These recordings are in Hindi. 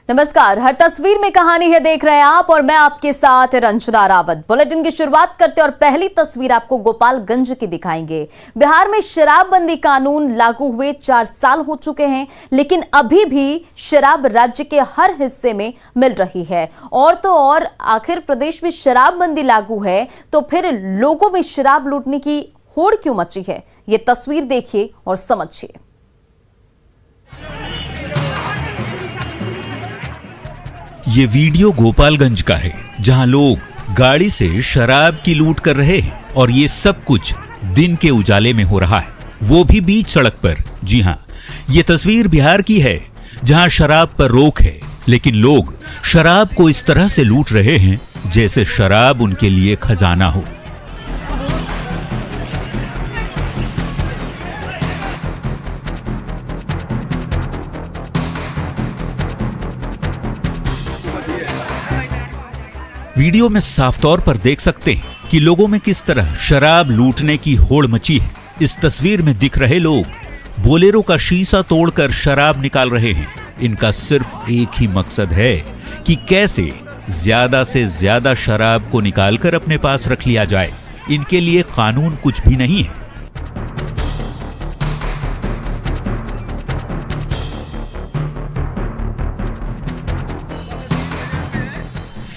नमस्कार। हर तस्वीर में कहानी है देख रहे हैं आप और मैं आपके साथ रंजना रावत। बुलेटिन की शुरुआत करते और पहली तस्वीर आपको गोपालगंज की दिखाएंगे। बिहार में शराबबंदी कानून लागू हुए 4 साल हो चुके हैं, लेकिन अभी भी शराब राज्य के हर हिस्से में मिल रही है। और तो और आखिर प्रदेश में शराबबंदी लागू है तो फिर लोगों में शराब लूटने की होड़ क्यों मची है? ये तस्वीर देखिए और समझिए। ये वीडियो गोपालगंज का है, जहां लोग गाड़ी से शराब की लूट कर रहे हैं और ये सब कुछ दिन के उजाले में हो रहा है, वो भी बीच सड़क पर। जी हां, ये तस्वीर बिहार की है, जहां शराब पर रोक है, लेकिन लोग शराब को इस तरह से लूट रहे हैं जैसे शराब उनके लिए खजाना हो। वीडियो में साफ तौर पर देख सकते हैं कि लोगों में किस तरह शराब लूटने की होड़ मची है। इस तस्वीर में दिख रहे लोग बोलेरो का शीशा तोड़कर शराब निकाल रहे हैं। इनका सिर्फ एक ही मकसद है कि कैसे ज्यादा से ज्यादा शराब को निकालकर अपने पास रख लिया जाए। इनके लिए कानून कुछ भी नहीं है।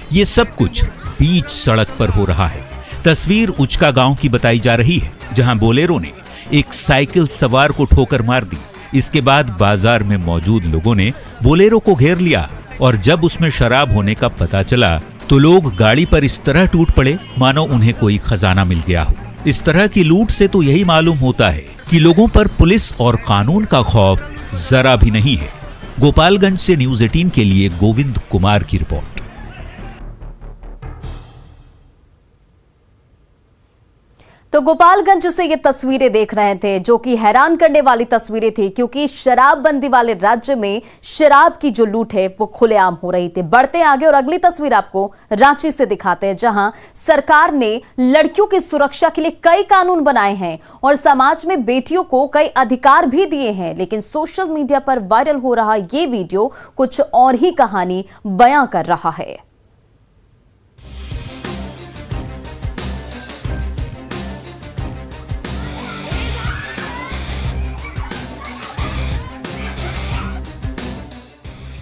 ये सब कुछ बीच सड़क पर हो रहा है। तस्वीर उचका गांव की बताई जा रही है, जहां बोलेरो ने एक साइकिल सवार को ठोकर मार दी। इसके बाद बाजार में मौजूद लोगों ने बोलेरो को घेर लिया और जब उसमें शराब होने का पता चला तो लोग गाड़ी पर इस तरह टूट पड़े मानो उन्हें कोई खजाना मिल गया हो। इस तरह की लूट से तो यही मालूम होता है कि लोगों पर पुलिस और कानून का खौफ जरा भी नहीं है। गोपालगंज से न्यूज़ 18 के लिए गोविंद कुमार की रिपोर्ट। तो गोपालगंज से ये तस्वीरें देख रहे थे, जो कि हैरान करने वाली तस्वीरें थी, क्योंकि शराबबंदी वाले राज्य में शराब की जो लूट है वो खुलेआम हो रही थी। बढ़ते आगे और अगली तस्वीर आपको रांची से दिखाते हैं, जहां सरकार ने लड़कियों की सुरक्षा के लिए कई कानून बनाए हैं और समाज में बेटियों को कई अधिकार भी दिए हैं। लेकिन सोशल मीडिया पर वायरल हो रहा ये वीडियो कुछ और ही कहानी बयां कर रहा है।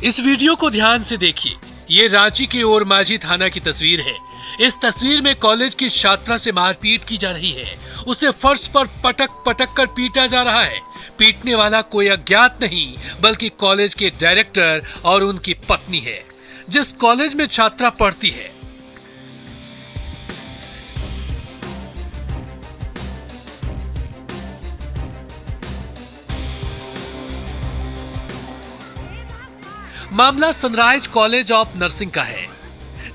इस वीडियो को ध्यान से देखिए। ये रांची के ओरमांझी थाना की तस्वीर है। इस तस्वीर में कॉलेज की छात्रा से मारपीट की जा रही है। उसे फर्श पर पटक पटक कर पीटा जा रहा है। पीटने वाला कोई अज्ञात नहीं बल्कि कॉलेज के डायरेक्टर और उनकी पत्नी है, जिस कॉलेज में छात्रा पढ़ती है। मामला सनराइज कॉलेज ऑफ नर्सिंग का है,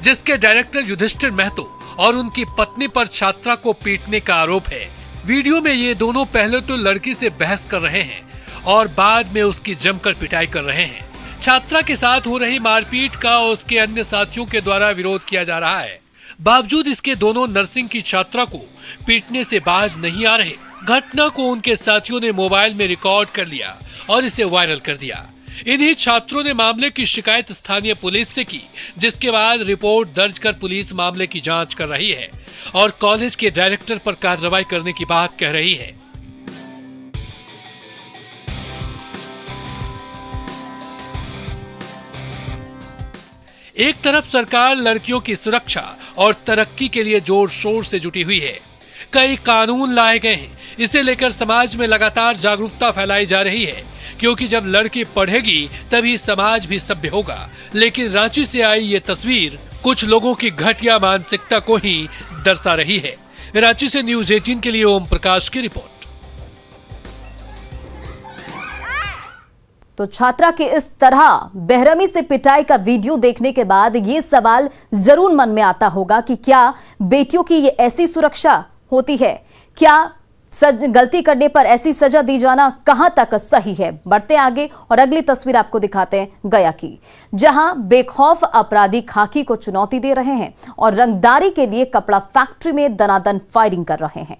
जिसके डायरेक्टर युधिष्ठिर महतो और उनकी पत्नी पर छात्रा को पीटने का आरोप है। वीडियो में ये दोनों पहले तो लड़की से बहस कर रहे हैं और बाद में उसकी जमकर पिटाई कर रहे हैं। छात्रा के साथ हो रही मारपीट का उसके अन्य साथियों के द्वारा विरोध किया जा रहा है। बावजूद इसके दोनों नर्सिंग की छात्रा को पीटने से बाज नहीं आ रहे। घटना को उनके साथियों ने मोबाइल में रिकॉर्ड कर लिया और इसे वायरल कर दिया। इन्हीं छात्रों ने मामले की शिकायत स्थानीय पुलिस से की, जिसके बाद रिपोर्ट दर्ज कर पुलिस मामले की जांच कर रही है और कॉलेज के डायरेक्टर पर कार्रवाई करने की बात कह रही है। एक तरफ सरकार लड़कियों की सुरक्षा और तरक्की के लिए जोर शोर से जुटी हुई है। कई कानून लाए गए हैं। इसे लेकर समाज में लगातार जागरूकता फैलाई जा रही है, क्योंकि जब लड़की पढ़ेगी तभी समाज भी सभ्य होगा। लेकिन रांची से आई ये तस्वीर कुछ लोगों की घटिया मानसिकता को ही दर्शा रही है। रांची से न्यूज़ 18 के लिए ओम प्रकाश की रिपोर्ट। तो छात्रा के इस तरह बेरहमी से पिटाई का वीडियो देखने के बाद ये सवाल जरूर मन में आता होगा कि क्या बेटियों की ये ऐसी सुरक्षा होती है? क्या गलती करने पर ऐसी सजा दी जाना कहां तक सही है? बढ़ते आगे और अगली तस्वीर आपको दिखाते हैं गया की, जहां बेखौफ अपराधी खाकी को चुनौती दे रहे हैं और रंगदारी के लिए कपड़ा फैक्ट्री में दनादन फायरिंग कर रहे हैं।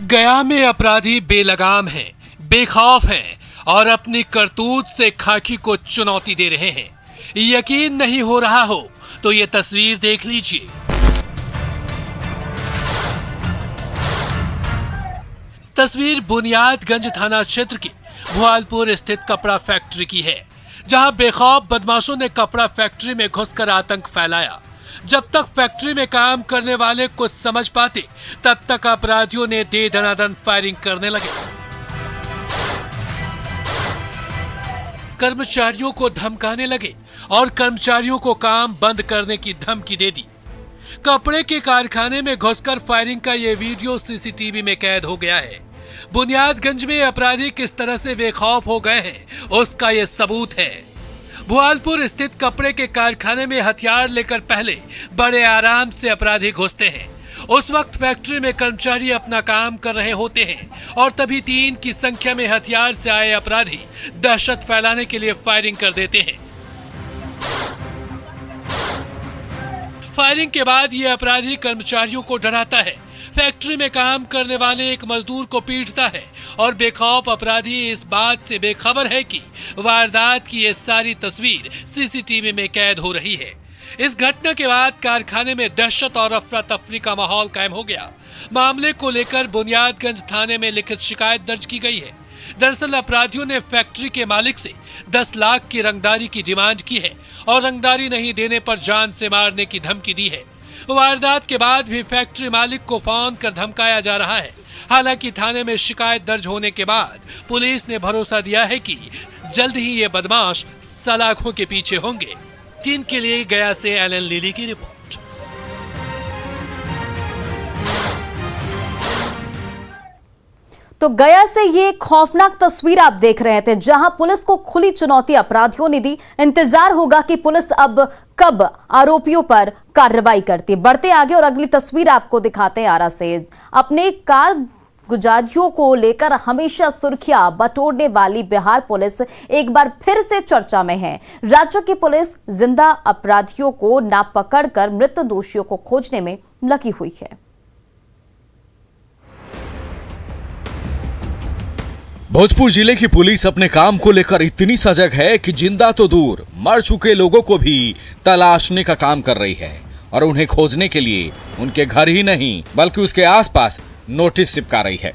गया में अपराधी बेलगाम हैं, बेखौफ हैं और अपनी करतूत से खाकी को चुनौती दे रहे हैं। यकीन नहीं हो रहा हो तो ये तस्वीर देख लीजिए। तस्वीर बुनियादगंज थाना क्षेत्र की भुआलपुर स्थित कपड़ा फैक्ट्री की है, जहां बेखौफ बदमाशों ने कपड़ा फैक्ट्री में घुसकर आतंक फैलाया। जब तक फैक्ट्री में काम करने वाले कुछ समझ पाते, तब तक अपराधियों ने दे दनादन फायरिंग करने लगे। कर्मचारियों को धमकाने लगे और कर्मचारियों को काम बंद करने की धमकी दे दी। कपड़े के कारखाने में घुसकर फायरिंग का ये वीडियो सीसीटीवी में कैद हो गया है। बुनियादगंज में अपराधी किस तरह से बेखौफ हो गए हैं, उसका ये सबूत है। भुआलपुर स्थित कपड़े के कारखाने में हथियार लेकर पहले बड़े आराम से अपराधी घुसते हैं। उस वक्त फैक्ट्री में कर्मचारी अपना काम कर रहे होते हैं और तभी 3 की संख्या में हथियार से आए अपराधी दहशत फैलाने के लिए फायरिंग कर देते हैं। फायरिंग के बाद ये अपराधी कर्मचारियों को डराता है, फैक्ट्री में काम करने वाले एक मजदूर को पीटता है और बेखौफ अपराधी इस बात से बेखबर है कि वारदात की ये सारी तस्वीर सीसीटीवी में कैद हो रही है। इस घटना के बाद कारखाने में दहशत और अफरा तफरी का माहौल कायम हो गया। मामले को लेकर बुनियादगंज थाने में लिखित शिकायत दर्ज की गई है। दरअसल अपराधियों ने फैक्ट्री के मालिक से 10 लाख की रंगदारी की डिमांड की है और रंगदारी नहीं देने पर जान से मारने की धमकी दी है। वारदात के बाद भी फैक्ट्री मालिक को फोन कर धमकाया जा रहा है। हालांकि थाने में शिकायत दर्ज होने के बाद पुलिस ने भरोसा दिया है कि जल्द ही ये बदमाश सलाखों के पीछे होंगे। टीम के लिए गया से एलन लिली की रिपोर्ट। तो गया से ये खौफनाक तस्वीर आप देख रहे थे, जहां पुलिस को खुली चुनौती अपराधियों ने दी। इंतजार होगा कि पुलिस अब कब आरोपियों पर कार्रवाई करती है। बढ़ते आगे और अगली तस्वीर आपको दिखाते हैं आरा से। अपने कार गुजारियों को लेकर हमेशा सुर्खियां बटोरने वाली बिहार पुलिस एक बार फिर से चर्चा में है। राज्य की पुलिस जिंदा अपराधियों को ना पकड़कर मृत दोषियों को खोजने में लगी हुई है। भोजपुर जिले की पुलिस अपने काम को लेकर इतनी सजग है कि जिंदा तो दूर, मर चुके लोगों को भी तलाशने का काम कर रही है और उन्हें खोजने के लिए उनके घर ही नहीं बल्कि उसके आसपास नोटिस चिपका रही है।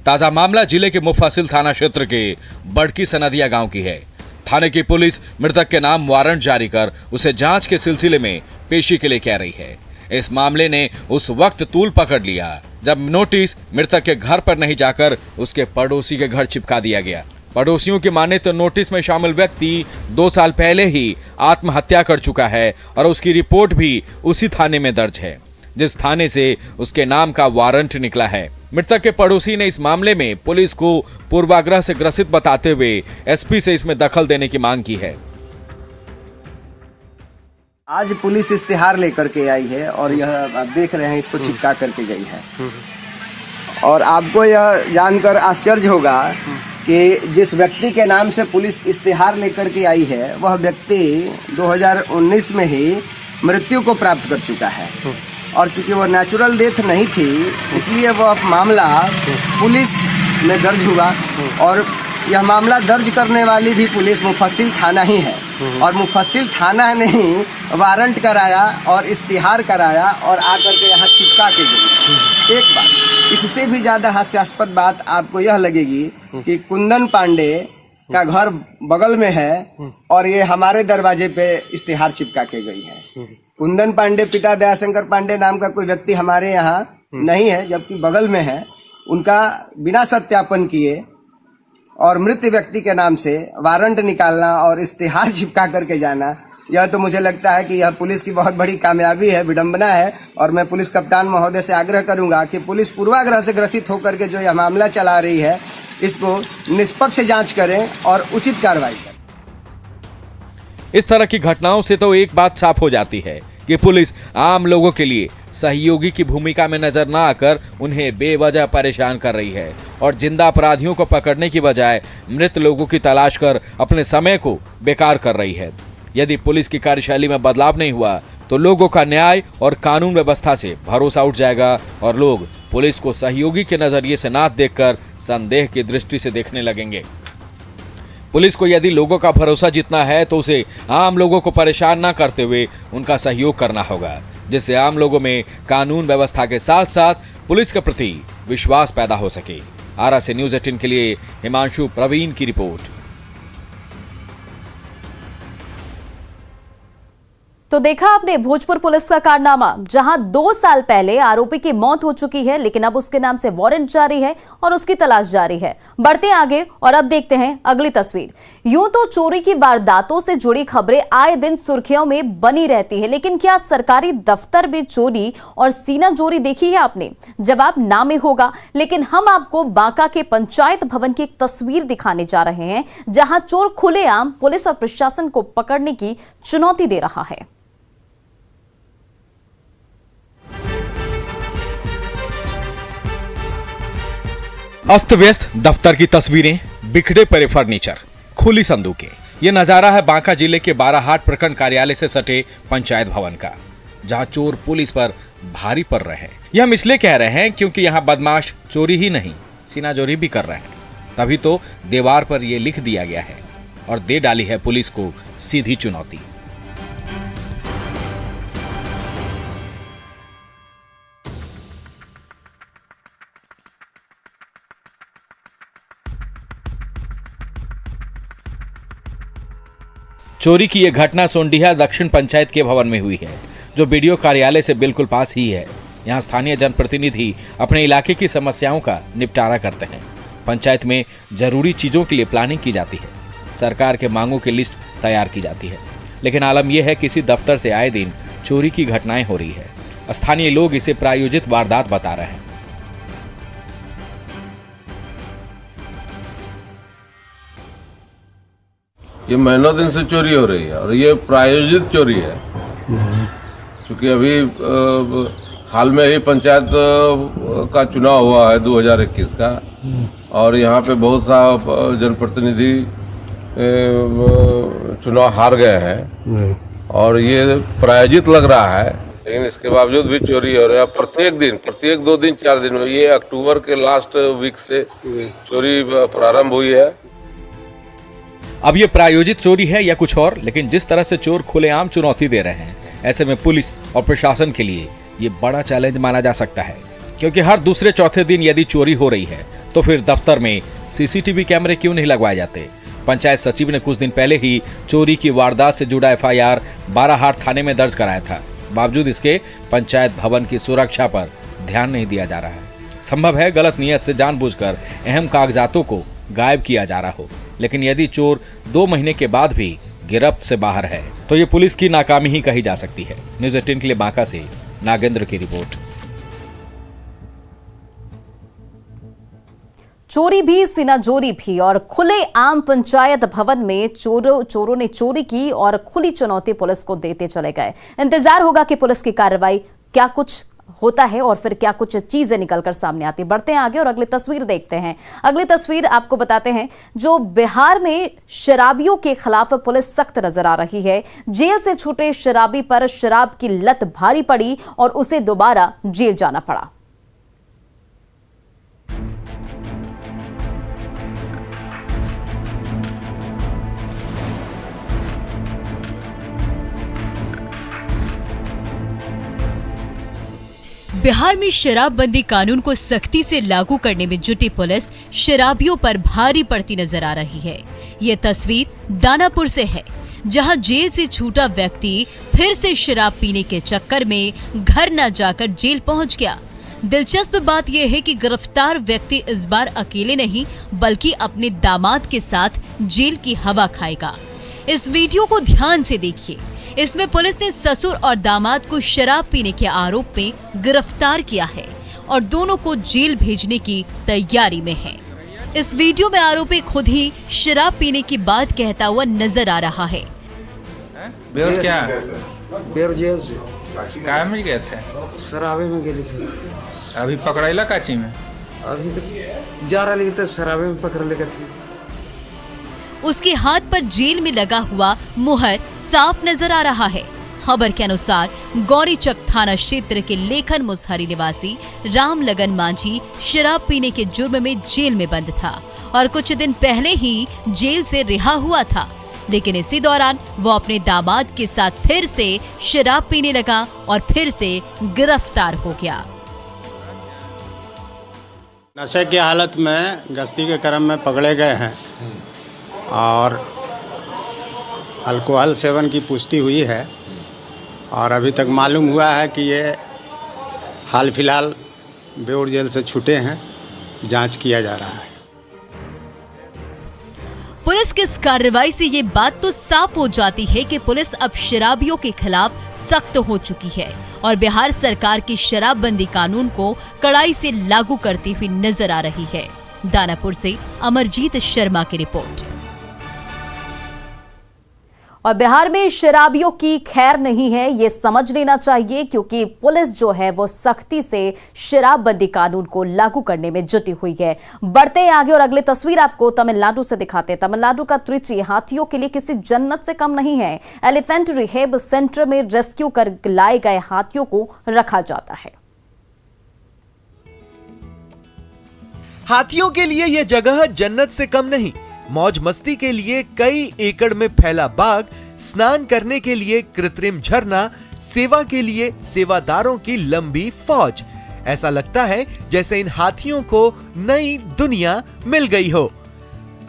ताजा मामला जिले के मुफस्सिल थाना क्षेत्र के बड़की सनदिया गांव की है। थाने की पुलिस मृतक के नाम वारंट जारी कर उसे जांच के सिलसिले में पेशी के लिए कह रही है। इस मामले ने उस वक्त तूल पकड़ लिया जब नोटिस मृतक के घर पर नहीं जाकर उसके पड़ोसी के घर चिपका दिया गया। पड़ोसियों की माने तो नोटिस में शामिल व्यक्ति 2 साल पहले ही आत्महत्या कर चुका है और उसकी रिपोर्ट भी उसी थाने में दर्ज है, जिस थाने से उसके नाम का वारंट निकला है। मृतक के पड़ोसी ने इस मामले में पुलिस को पूर्वाग्रह से ग्रसित बताते हुए एसपी से इसमें दखल देने की मांग की है। आज पुलिस इश्तिहार लेकर के आई है और यह आप देख रहे हैं, इसको चिपका करके गई है। और आपको यह जानकर आश्चर्य होगा कि जिस व्यक्ति के नाम से पुलिस इश्तिहार लेकर के आई है, वह व्यक्ति 2019 में ही मृत्यु को प्राप्त कर चुका है। और चूंकि वह नेचुरल डेथ नहीं थी, इसलिए वह मामला पुलिस में दर्ज हुआ और यह मामला दर्ज करने वाली भी पुलिस मुफस्सिल थाना ही है। और मुफस्सिल थाना ने ही वारंट कराया और इश्तिहार कराया और आकर के यहाँ चिपका के गई। एक बात, इससे भी ज्यादा हास्यास्पद बात आपको यह लगेगी कि कुंदन पांडे का घर बगल में है और ये हमारे दरवाजे पे इश्तिहार चिपका के गई है। कुंदन पांडे पिता दयाशंकर पांडे नाम का कोई व्यक्ति हमारे यहाँ नहीं है, जबकि बगल में है। उनका बिना सत्यापन किए और मृत व्यक्ति के नाम से वारंट निकालना और इश्तिहार चिपका करके जाना, यह तो मुझे लगता है कि यह पुलिस की बहुत बड़ी कामयाबी है, विडंबना है। और मैं पुलिस कप्तान महोदय से आग्रह करूंगा कि पुलिस पूर्वाग्रह से ग्रसित होकर के जो यह मामला चला रही है, इसको निष्पक्ष जांच करें और उचित कार्रवाई करें। इस तरह की घटनाओं से तो एक बात साफ हो जाती है कि पुलिस आम लोगों के लिए सहयोगी की भूमिका में नजर न आकर उन्हें बेवजह परेशान कर रही है और जिंदा अपराधियों को पकड़ने की बजाय मृत लोगों की तलाश कर अपने समय को बेकार कर रही है। यदि पुलिस की कार्यशैली में बदलाव नहीं हुआ तो लोगों का न्याय और कानून व्यवस्था से भरोसा उठ जाएगा और लोग पुलिस को सहयोगी के नजरिए से ना देखकर संदेह की दृष्टि से देखने लगेंगे। पुलिस को यदि लोगों का भरोसा जीतना है तो उसे आम लोगों को परेशान ना करते हुए उनका सहयोग करना होगा, जिससे आम लोगों में कानून व्यवस्था के साथ साथ पुलिस के प्रति विश्वास पैदा हो सके। आरा से न्यूज़ 18 के लिए हिमांशु प्रवीण की रिपोर्ट। तो देखा आपने भोजपुर पुलिस का कारनामा, जहां 2 साल पहले आरोपी की मौत हो चुकी है, लेकिन अब उसके नाम से वारंट जारी है और उसकी तलाश जारी है। बढ़ते आगे और अब देखते हैं अगली तस्वीर। यूं तो चोरी की वारदातों से जुड़ी खबरें आए दिन सुर्खियों में बनी रहती है, लेकिन क्या सरकारी दफ्तर में चोरी और सीना चोरी देखी है आपने? जवाब ना में होगा, लेकिन हम आपको बांका के पंचायत भवन की एक तस्वीर दिखाने जा रहे हैं, जहां चोर खुलेआम पुलिस और प्रशासन को पकड़ने की चुनौती दे रहा है। अस्त व्यस्त दफ्तर की तस्वीरें, बिखरे पड़े फर्नीचर, खुली संदूकें। ये नजारा है बांका जिले के बाराहाट प्रखंड कार्यालय से सटे पंचायत भवन का, जहां चोर पुलिस पर भारी पड़ रहे हैं। यह हम इसलिए कह रहे हैं क्योंकि यहां बदमाश चोरी ही नहीं, सीनाजोरी भी कर रहे हैं। तभी तो दीवार पर यह लिख दिया गया है और दे डाली है पुलिस को सीधी चुनौती। चोरी की यह घटना सोंडीहा दक्षिण पंचायत के भवन में हुई है, जो बीडीओ कार्यालय से बिल्कुल पास ही है। यहाँ स्थानीय जनप्रतिनिधि अपने इलाके की समस्याओं का निपटारा करते हैं। पंचायत में जरूरी चीजों के लिए प्लानिंग की जाती है, सरकार के मांगों की लिस्ट तैयार की जाती है। लेकिन आलम यह है कि इसी दफ्तर से आए दिन चोरी की घटनाएं हो रही है। स्थानीय लोग इसे प्रायोजित वारदात बता रहे हैं। ये महीनों दिन से चोरी हो रही है और ये प्रायोजित चोरी है, क्योंकि अभी हाल में ही पंचायत का चुनाव हुआ है 2021 का, और यहाँ पे बहुत सा जनप्रतिनिधि चुनाव हार गए हैं और ये प्रायोजित लग रहा है। लेकिन इसके बावजूद भी चोरी हो रही है प्रत्येक दिन, प्रत्येक 2 दिन 4 दिन में। ये अक्टूबर के लास्ट वीक से चोरी प्रारंभ हुई है। अब ये प्रायोजित चोरी है या कुछ और, लेकिन जिस तरह से चोर खुलेआम चुनौती दे रहे हैं, ऐसे में पुलिस और प्रशासन के लिए ये बड़ा चैलेंज माना जा सकता है। क्योंकि हर दूसरे चौथे दिन यदि चोरी हो रही है तो फिर दफ्तर में सीसीटीवी कैमरे क्यों नहीं लगवाए जाते? पंचायत सचिव ने कुछ दिन पहले ही चोरी की वारदात से जुड़ा एफआईआर बाराहाट थाने में दर्ज कराया था। बावजूद इसके पंचायत भवन की सुरक्षा पर ध्यान नहीं दिया जा रहा है। संभव है गलत नियत से जानबूझकर अहम कागजातों को गायब किया जा रहा हो, लेकिन यदि चोर 2 महीने के बाद भी गिरफ्त से बाहर है तो ये पुलिस की नाकामी ही कही जा सकती है। न्यूज़ 18 के लिए बांका से नागेंद्र की रिपोर्ट। चोरी भी सीनाजोरी भी और खुले आम पंचायत भवन में चोरों ने चोरी की और खुली चुनौती पुलिस को देते चले गए। इंतजार होगा कि पुलिस की कार्रवाई क्या कुछ होता है और फिर क्या कुछ चीजें निकलकर सामने आती। बढ़ते हैं आगे और अगली तस्वीर देखते हैं। अगली तस्वीर आपको बताते हैं, जो बिहार में शराबियों के खिलाफ पुलिस सख्त नजर आ रही है। जेल से छूटे शराबी पर शराब की लत भारी पड़ी और उसे दोबारा जेल जाना पड़ा। बिहार में शराबबंदी कानून को सख्ती से लागू करने में जुटी पुलिस शराबियों पर भारी पड़ती नजर आ रही है। ये तस्वीर दानापुर से है, जहां जेल से छूटा व्यक्ति फिर से शराब पीने के चक्कर में घर न जाकर जेल पहुंच गया। दिलचस्प बात यह है कि गिरफ्तार व्यक्ति इस बार अकेले नहीं बल्कि अपने दामाद के साथ जेल की हवा खाएगा। इस वीडियो को ध्यान से देखिए। इसमें पुलिस ने ससुर और दामाद को शराब पीने के आरोप में गिरफ्तार किया है और दोनों को जेल भेजने की तैयारी में है। इस वीडियो में आरोपी खुद ही शराब पीने की बात कहता हुआ नजर आ रहा है। बेर क्या? बेर जेल से काय में गए थे? शराबे में गए थे। अभी पकड़ैला काची में? अभी तो जा रहा, लेकिन तो शराबे में पकड़ लेगा थे। उसके हाथ पर जेल में लगा हुआ मुहर साफ नजर आ रहा है। खबर के अनुसार गौरीचक थाना क्षेत्र के लेखन मुसहरी निवासी राम लगन मांझी शराब पीने के जुर्म में जेल में बंद था और कुछ दिन पहले ही जेल से रिहा हुआ था, लेकिन इसी दौरान वो अपने दामाद के साथ फिर से शराब पीने लगा और फिर से गिरफ्तार हो गया। नशे की हालत में गश्ती के क्रम में पकड़े गए हैं और अल्कोहल सेवन की पुष्टि हुई है और अभी तक मालूम हुआ है कि ये हाल फिलहाल बेउर जेल से छूटे हैं, जांच किया जा रहा है। पुलिस की इस कार्रवाई से ये बात तो साफ हो जाती है कि पुलिस अब शराबियों के खिलाफ सख्त हो चुकी है और बिहार सरकार की शराबबंदी कानून को कड़ाई से लागू करती हुई नजर आ रही है। दानापुर से अमरजीत शर्मा की रिपोर्ट। और बिहार में शराबियों की खैर नहीं है, ये समझ लेना चाहिए, क्योंकि पुलिस जो है वो सख्ती से शराबबंदी कानून को लागू करने में जुटी हुई है। बढ़ते हैं आगे और अगली तस्वीर आपको तमिलनाडु से दिखाते हैं। तमिलनाडु का त्रिची हाथियों के लिए किसी जन्नत से कम नहीं है। एलिफेंट रिहेब सेंटर में रेस्क्यू कर लाए गए हाथियों को रखा जाता है। हाथियों के लिए यह जगह जन्नत से कम नहीं। मौज मस्ती के लिए कई एकड़ में फैला बाग, स्नान करने के लिए कृत्रिम झरना, सेवा के लिए सेवादारों की लंबी फौज। ऐसा लगता है जैसे इन हाथियों को नई दुनिया मिल गई हो।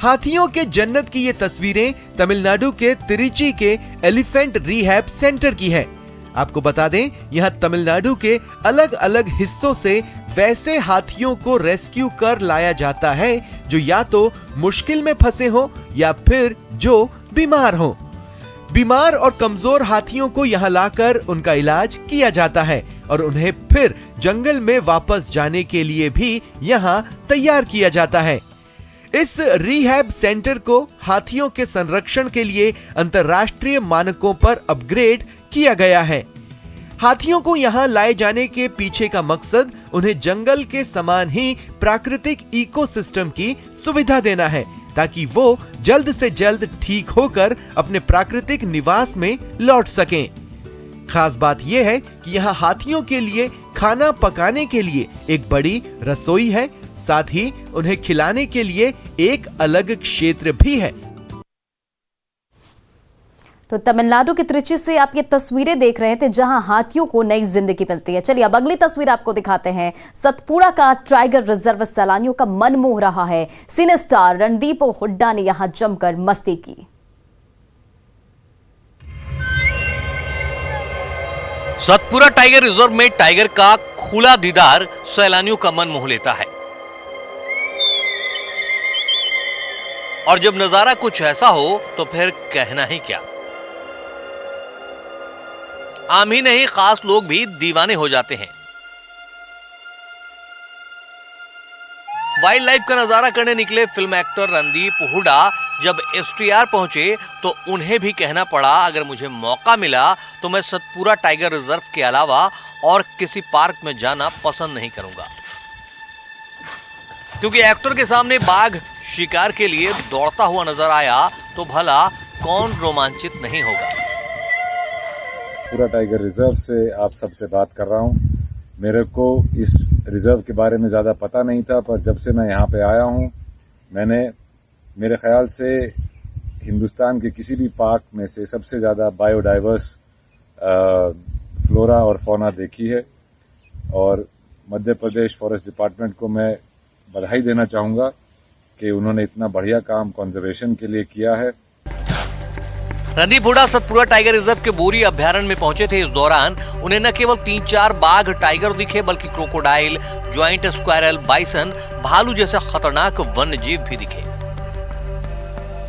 हाथियों के जन्नत की ये तस्वीरें तमिलनाडु के तिरुचि के एलिफेंट रिहैब सेंटर की है। आपको बता दें, यहाँ तमिलनाडु के अलग अलग हिस्सों से वैसे हाथियों को रेस्क्यू कर लाया जाता है जो या तो मुश्किल में फंसे हो या फिर जो बीमार हो। बीमार और कमजोर हाथियों को यहाँ लाकर उनका इलाज किया जाता है और उन्हें फिर जंगल में वापस जाने के लिए भी यहाँ तैयार किया जाता है। इस रिहैब सेंटर को हाथियों के संरक्षण के लिए अंतर्राष्ट्रीय मानकों पर अपग्रेड किया गया है। हाथियों को यहाँ लाए जाने के पीछे का मकसद उन्हें जंगल के समान ही प्राकृतिक इकोसिस्टम की सुविधा देना है, ताकि वो जल्द से जल्द ठीक होकर अपने प्राकृतिक निवास में लौट सकें। खास बात यह है कि यहाँ हाथियों के लिए खाना पकाने के लिए एक बड़ी रसोई है, साथ ही उन्हें खिलाने के लिए एक अलग क्षेत्र भी है। तो तमिलनाडु के त्रिची से आप ये तस्वीरें देख रहे थे जहां हाथियों को नई जिंदगी मिलती है। चलिए अब अगली तस्वीर आपको दिखाते हैं। सतपुड़ा का टाइगर रिजर्व सैलानियों का मन मोह रहा है। सिने स्टार रणदीप हुड्डा ने यहां जमकर मस्ती की। सतपुड़ा टाइगर रिजर्व में टाइगर का खुला दीदार सैलानियों का मन मोह लेता है और जब नजारा कुछ ऐसा हो तो फिर कहना ही क्या। आम ही नहीं, खास लोग भी दीवाने हो जाते हैं। वाइल्ड लाइफ का नजारा करने निकले फिल्म एक्टर रणदीप हुड्डा जब एसटीआर पहुंचे तो उन्हें भी कहना पड़ा, अगर मुझे मौका मिला तो मैं सतपुड़ा टाइगर रिजर्व के अलावा और किसी पार्क में जाना पसंद नहीं करूंगा, क्योंकि एक्टर के सामने बाघ शिकार के लिए दौड़ता हुआ नजर आया तो भला कौन रोमांचित नहीं होगा। सतपुड़ा टाइगर रिजर्व से आप सबसे बात कर रहा हूं। मेरे को इस रिजर्व के बारे में ज़्यादा पता नहीं था, पर जब से मैं यहाँ पे आया हूं, मैंने मेरे ख्याल से हिंदुस्तान के किसी भी पार्क में से सबसे ज़्यादा बायोडाइवर्स फ्लोरा और फौना देखी है। और मध्य प्रदेश फॉरेस्ट डिपार्टमेंट को मैं बधाई देना चाहूँगा कि उन्होंने इतना बढ़िया काम कंजर्वेशन के लिए किया है। रणदीप हुड्डा सतपुड़ा टाइगर रिजर्व के बोरी अभ्यारण्य में पहुंचे थे। इस दौरान उन्हें न केवल 3-4 बाघ टाइगर दिखे, बल्कि क्रोकोडाइल, ज्वाइंट स्क्वायरल, बाइसन, भालू जैसे खतरनाक वन्य जीव भी दिखे।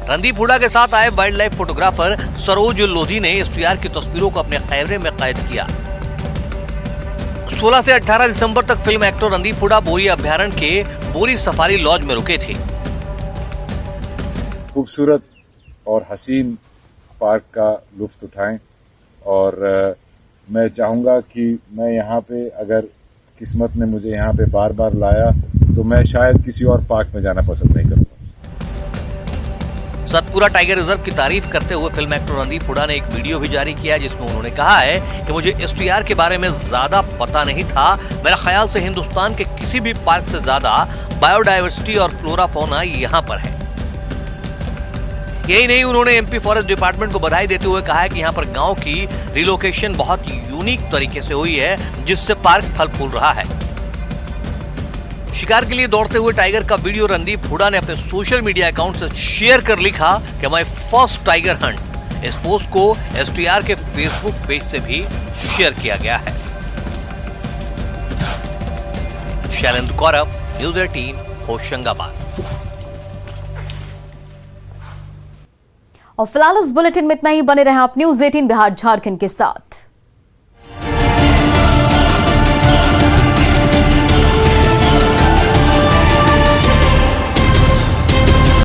रणदीप हुड्डा के साथ आए wild life photographer Saroj Lodhi ने एसटीआर की तस्वीरों को अपने कैमरे में कैद किया। 16 से 18 दिसंबर तक फिल्म एक्टर रणदीप हुड्डा बोरी अभ्यारण्य के बोरी सफारी लॉज में रुके थे। खूबसूरत और हसीन पार्क का लुत्फ उठाएं और मैं चाहूँगा कि मैं यहाँ पे, अगर किस्मत ने मुझे यहाँ पे बार बार लाया तो मैं शायद किसी और पार्क में जाना पसंद नहीं करूँगा। सतपुरा टाइगर रिजर्व की तारीफ करते हुए फिल्म एक्टर रणदीप हुडा ने एक वीडियो भी जारी किया जिसमें उन्होंने कहा है कि मुझे एसटीआर के बारे में ज्यादा पता नहीं था। मेरा ख्याल से हिंदुस्तान के किसी भी पार्क से ज्यादा बायोडायवर्सिटी और फ्लोरा फौना यहाँ पर है। यही नहीं, उन्होंने एमपी फॉरेस्ट डिपार्टमेंट को बधाई देते हुए कहा है कि यहाँ पर गांव की रिलोकेशन बहुत यूनिक तरीके से हुई है जिससे पार्क फल फूल रहा है। शिकार के लिए दौड़ते हुए टाइगर का वीडियो रणदीप हुडा ने अपने सोशल मीडिया अकाउंट से शेयर कर लिखा कि माय फर्स्ट टाइगर हंट। इस पोस्ट को एसटीआर के फेसबुक पेज से भी शेयर किया गया है। शैलेंद्र गौरव, न्यूज़ 18, होशंगाबाद। और फिलहाल इस बुलेटिन में इतना ही। बने रहे आप न्यूज़ 18 बिहार झारखंड के साथ।